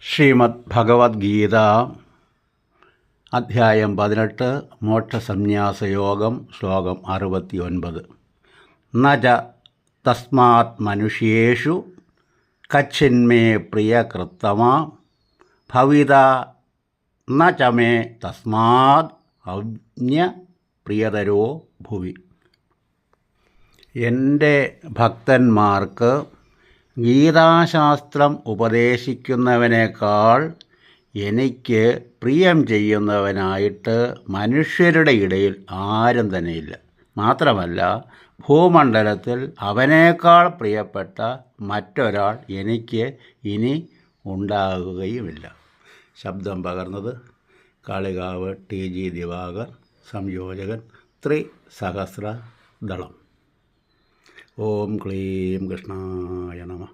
ശ്രീമദ് ഭഗവത്ഗീത അധ്യായം 18 മോക്ഷസന്യാസയോഗം ശ്ലോകം 69. നച തസ്മാത് മനുഷ്യേഷു കച്ചിന്മേ പ്രിയകൃത്തമാ ഭവിതാ ന ച മേ തസ്മാത് പ്രിയതരോ ഭുവി. എൻ്റെ ഭക്തന്മാർക്ക് ഗീതാശാസ്ത്രം ഉപദേശിക്കുന്നവനേക്കാൾ എനിക്ക് പ്രിയം ചെയ്യുന്നവനായിട്ട് മനുഷ്യരുടെ ഇടയിൽ ആരും തന്നെയില്ല. മാത്രമല്ല, ഭൂമണ്ഡലത്തിൽ അവനേക്കാൾ പ്രിയപ്പെട്ട മറ്റൊരാൾ എനിക്ക് ഇനി ഉണ്ടാകുകയുമില്ല. ശബ്ദം പകർന്നത് കാളികാവ് TG ദിവാകർ, സംയോജകൻ ത്രിസഹസ്രദളം. ഓം ക്ലീം കൃഷ്ണായ നമഃ.